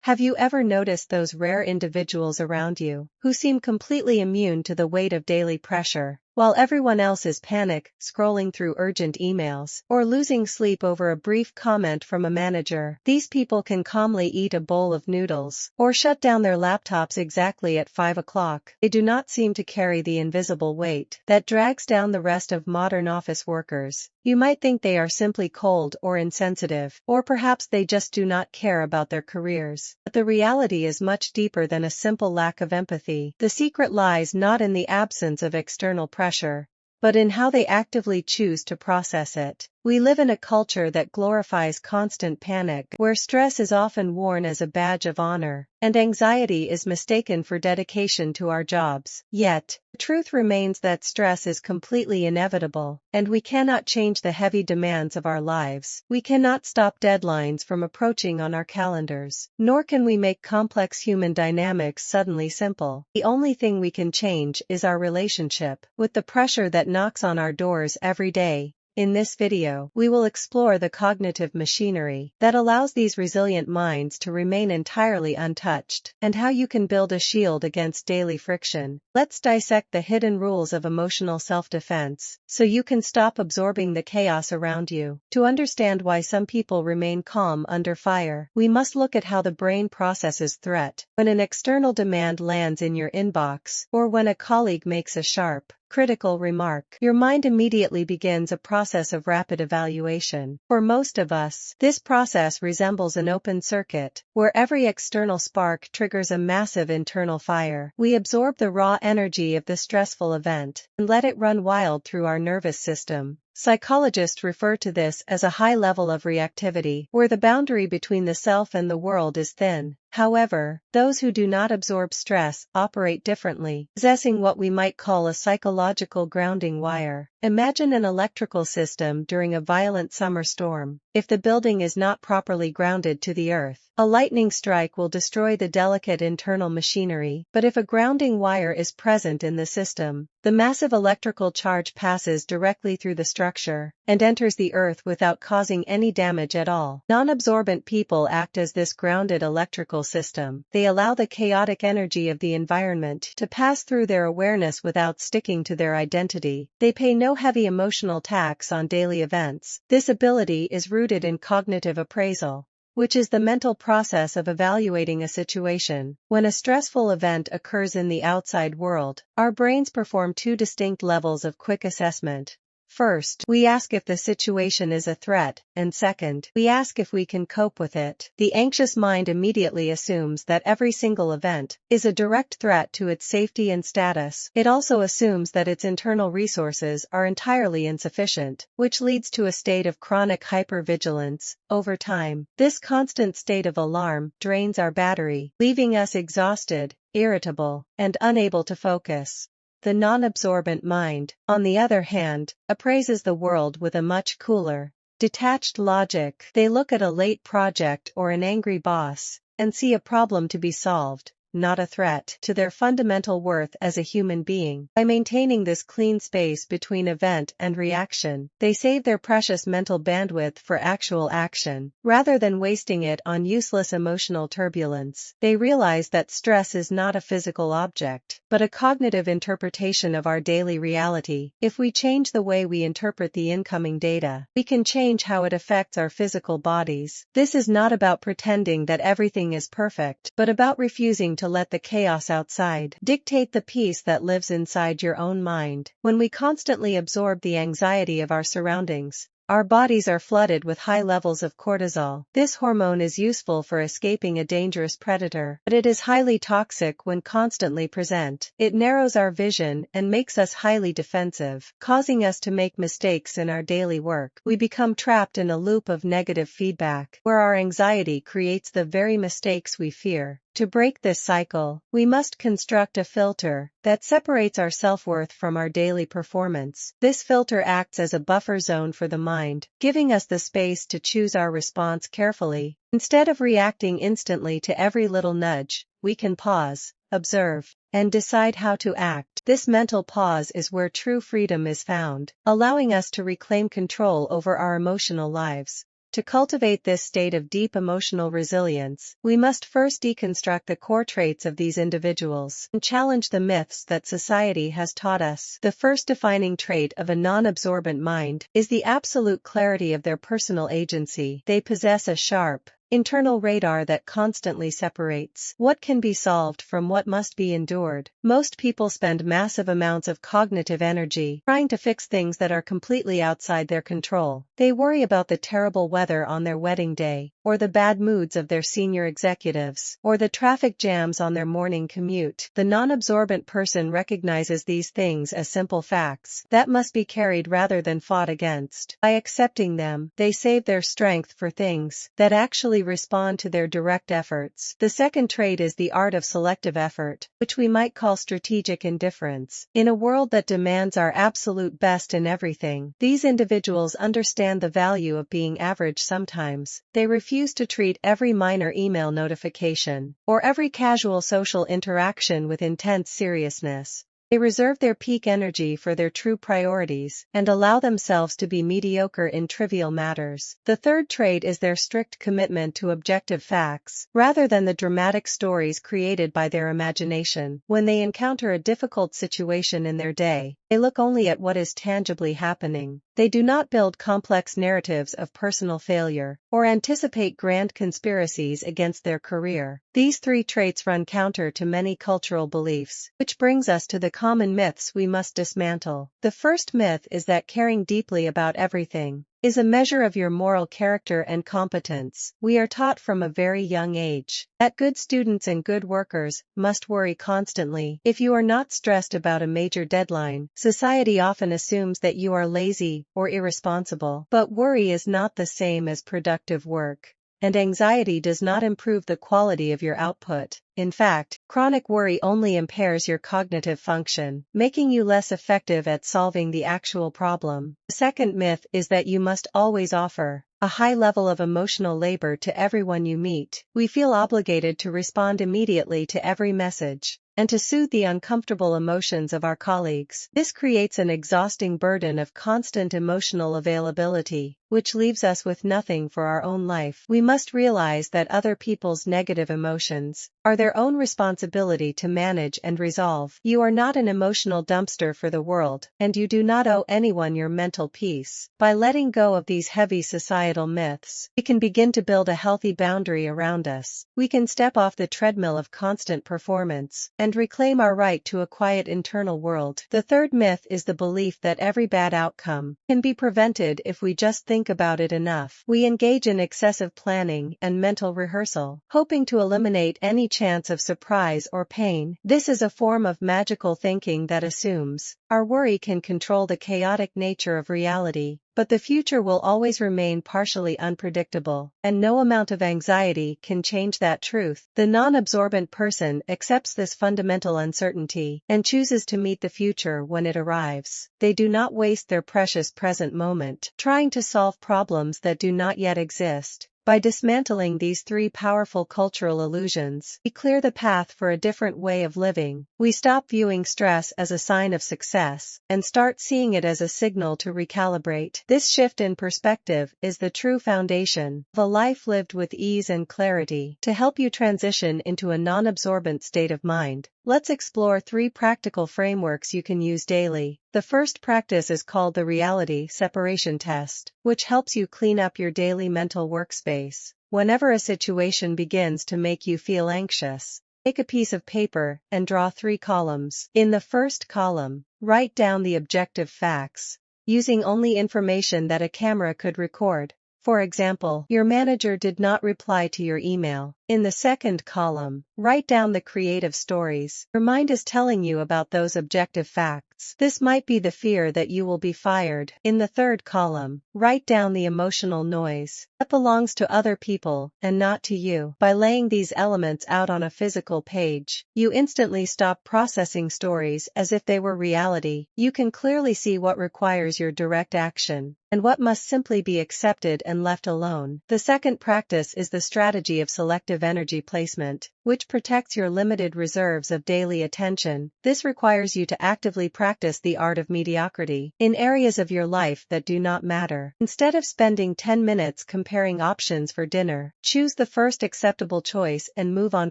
Have you ever noticed those rare individuals around you who seem completely immune to the weight of daily pressure, while everyone else is scrolling through urgent emails, or losing sleep over a brief comment from a manager? These people can calmly eat a bowl of noodles, or shut down their laptops exactly at 5 o'clock. They do not seem to carry the invisible weight that drags down the rest of modern office workers. You might think they are simply cold or insensitive, or perhaps they just do not care about their careers. But the reality is much deeper than a simple lack of empathy. The secret lies not in the absence of external pressure, but in how they actively choose to process it. We live in a culture that glorifies constant panic, where stress is often worn as a badge of honor, and anxiety is mistaken for dedication to our jobs. Yet, the truth remains that stress is completely inevitable, and we cannot change the heavy demands of our lives. We cannot stop deadlines from approaching on our calendars, nor can we make complex human dynamics suddenly simple. The only thing we can change is our relationship with the pressure that knocks on our doors every day. In this video, we will explore the cognitive machinery that allows these resilient minds to remain entirely untouched, and how you can build a shield against daily friction. Let's dissect the hidden rules of emotional self-defense, so you can stop absorbing the chaos around you. To understand why some people remain calm under fire, we must look at how the brain processes threat. When an external demand lands in your inbox, or when a colleague makes a sharp, critical remark, your mind immediately begins a process of rapid evaluation. For most of us, this process resembles an open circuit, where every external spark triggers a massive internal fire. We absorb the raw energy of the stressful event and let it run wild through our nervous system. Psychologists refer to this as a high level of reactivity, where the boundary between the self and the world is thin. However, those who do not absorb stress operate differently, possessing what we might call a psychological grounding wire. Imagine an electrical system during a violent summer storm. If the building is not properly grounded to the earth, a lightning strike will destroy the delicate internal machinery. But if a grounding wire is present in the system, the massive electrical charge passes directly through the structure and enters the earth without causing any damage at all. Non-absorbent people act as this grounded electrical system. They allow the chaotic energy of the environment to pass through their awareness without sticking to their identity. They pay no heavy emotional tax on daily events. This ability is rooted in cognitive appraisal, which is the mental process of evaluating a situation. When a stressful event occurs in the outside world, our brains perform two distinct levels of quick assessment. First, we ask if the situation is a threat, and second, we ask if we can cope with it. The anxious mind immediately assumes that every single event is a direct threat to its safety and status. It also assumes that its internal resources are entirely insufficient, which leads to a state of chronic hyper-vigilance. Over time, this constant state of alarm drains our battery, leaving us exhausted, irritable, and unable to focus. The non-absorbent mind, on the other hand, appraises the world with a much cooler, detached logic. They look at a late project or an angry boss and see a problem to be solved, not a threat to their fundamental worth as a human being. By maintaining this clean space between event and reaction, they save their precious mental bandwidth for actual action, rather than wasting it on useless emotional turbulence. They realize that stress is not a physical object, but a cognitive interpretation of our daily reality. If we change the way we interpret the incoming data, we can change how it affects our physical bodies. This is not about pretending that everything is perfect, but about refusing to let the chaos outside dictate the peace that lives inside your own mind. When we constantly absorb the anxiety of our surroundings, our bodies are flooded with high levels of cortisol. This hormone is useful for escaping a dangerous predator, but it is highly toxic when constantly present. It narrows our vision and makes us highly defensive, causing us to make mistakes in our daily work. We become trapped in a loop of negative feedback, where our anxiety creates the very mistakes we fear. To break this cycle, we must construct a filter that separates our self-worth from our daily performance. This filter acts as a buffer zone for the mind, giving us the space to choose our response carefully. Instead of reacting instantly to every little nudge, we can pause, observe, and decide how to act. This mental pause is where true freedom is found, allowing us to reclaim control over our emotional lives. To cultivate this state of deep emotional resilience, we must first deconstruct the core traits of these individuals and challenge the myths that society has taught us. The first defining trait of a non-absorbent mind is the absolute clarity of their personal agency. They possess a sharp, internal radar that constantly separates what can be solved from what must be endured. Most people spend massive amounts of cognitive energy trying to fix things that are completely outside their control. They worry about the terrible weather on their wedding day, or the bad moods of their senior executives, or the traffic jams on their morning commute. The non-absorbent person recognizes these things as simple facts that must be carried rather than fought against. By accepting them, they save their strength for things that actually respond to their direct efforts. The second trait is the art of selective effort, which we might call strategic indifference. In a world that demands our absolute best in everything, these individuals understand the value of being average sometimes. They refuse to treat every minor email notification or every casual social interaction with intense seriousness. They reserve their peak energy for their true priorities and allow themselves to be mediocre in trivial matters. The third trait is their strict commitment to objective facts, rather than the dramatic stories created by their imagination. When they encounter a difficult situation in their day, they look only at what is tangibly happening. They do not build complex narratives of personal failure or anticipate grand conspiracies against their career. These three traits run counter to many cultural beliefs, which brings us to the common myths we must dismantle. The first myth is that caring deeply about everything is a measure of your moral character and competence. We are taught from a very young age that good students and good workers must worry constantly. If you are not stressed about a major deadline, society often assumes that you are lazy or irresponsible. But worry is not the same as productive work, and anxiety does not improve the quality of your output. In fact, chronic worry only impairs your cognitive function, making you less effective at solving the actual problem. The second myth is that you must always offer a high level of emotional labor to everyone you meet. We feel obligated to respond immediately to every message and to soothe the uncomfortable emotions of our colleagues. This creates an exhausting burden of constant emotional availability, which leaves us with nothing for our own life. We must realize that other people's negative emotions are their own responsibility to manage and resolve. You are not an emotional dumpster for the world, and you do not owe anyone your mental peace. By letting go of these heavy societal myths, we can begin to build a healthy boundary around us. We can step off the treadmill of constant performance and reclaim our right to a quiet internal world. The third myth is the belief that every bad outcome can be prevented if we just think about it enough. We engage in excessive planning and mental rehearsal, hoping to eliminate any chance of surprise or pain. This is a form of magical thinking that assumes our worry can control the chaotic nature of reality. But the future will always remain partially unpredictable, and no amount of anxiety can change that truth. The non-absorbent person accepts this fundamental uncertainty and chooses to meet the future when it arrives. They do not waste their precious present moment trying to solve problems that do not yet exist. By dismantling these three powerful cultural illusions, we clear the path for a different way of living. We stop viewing stress as a sign of success and start seeing it as a signal to recalibrate. This shift in perspective is the true foundation of a life lived with ease and clarity. To help you transition into a non-absorbent state of mind, let's explore three practical frameworks you can use daily. The first practice is called the reality separation test, which helps you clean up your daily mental workspace. Whenever a situation begins to make you feel anxious, take a piece of paper and draw 3 columns. In the first column, write down the objective facts, using only information that a camera could record. For example, your manager did not reply to your email. In the second column, write down the creative stories your mind is telling you about those objective facts. This might be the fear that you will be fired. In the third column, write down the emotional noise that belongs to other people and not to you. By laying these elements out on a physical page, you instantly stop processing stories as if they were reality. You can clearly see what requires your direct action and what must simply be accepted and left alone. The second practice is the strategy of selective energy placement, which protects your limited reserves of daily attention. This requires you to actively practice the art of mediocrity in areas of your life that do not matter. Instead of spending 10 minutes comparing options for dinner, choose the first acceptable choice and move on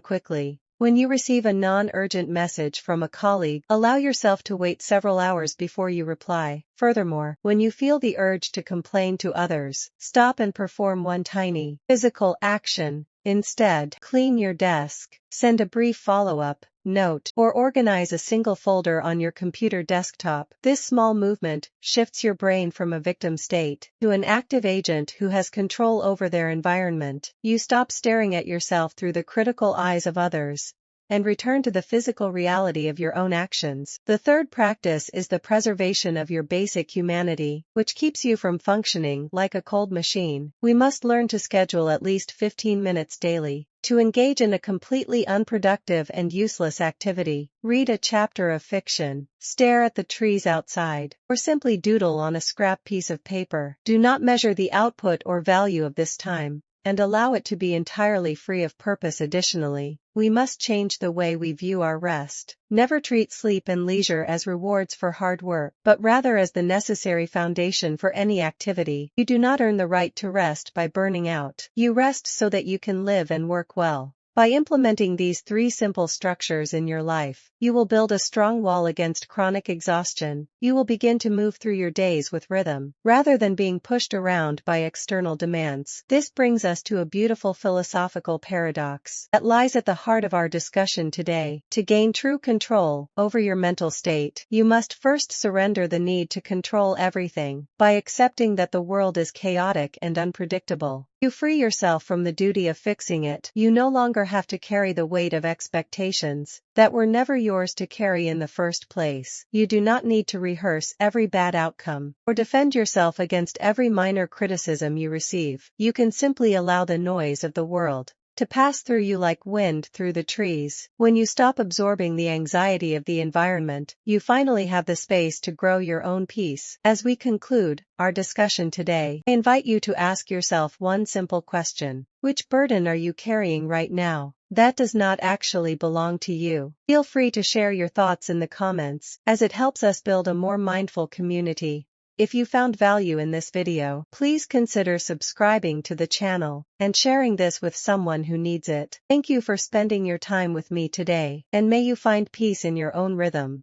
quickly. When you receive a non-urgent message from a colleague, allow yourself to wait several hours before you reply. Furthermore, when you feel the urge to complain to others, stop and perform one tiny, physical action. Instead, clean your desk, send a brief follow-up note, or organize a single folder on your computer desktop. This small movement shifts your brain from a victim state to an active agent who has control over their environment. You stop staring at yourself through the critical eyes of others and return to the physical reality of your own actions. The third practice is the preservation of your basic humanity, which keeps you from functioning like a cold machine. We must learn to schedule at least 15 minutes daily to engage in a completely unproductive and useless activity. Read a chapter of fiction, stare at the trees outside, or simply doodle on a scrap piece of paper. Do not measure the output or value of this time, and allow it to be entirely free of purpose. Additionally, we must change the way we view our rest. Never treat sleep and leisure as rewards for hard work, but rather as the necessary foundation for any activity. You do not earn the right to rest by burning out. You rest so that you can live and work well. By implementing these 3 simple structures in your life, you will build a strong wall against chronic exhaustion. You will begin to move through your days with rhythm, rather than being pushed around by external demands. This brings us to a beautiful philosophical paradox that lies at the heart of our discussion today. To gain true control over your mental state, you must first surrender the need to control everything. By accepting that the world is chaotic and unpredictable, you free yourself from the duty of fixing it. You no longer have to carry the weight of expectations that were never yours to carry in the first place. You do not need to rehearse every bad outcome or defend yourself against every minor criticism you receive. You can simply allow the noise of the world to pass through you like wind through the trees. When you stop absorbing the anxiety of the environment, you finally have the space to grow your own peace. As we conclude our discussion today, I invite you to ask yourself one simple question. Which burden are you carrying right now that does not actually belong to you? Feel free to share your thoughts in the comments, as it helps us build a more mindful community. If you found value in this video, please consider subscribing to the channel and sharing this with someone who needs it. Thank you for spending your time with me today, and may you find peace in your own rhythm.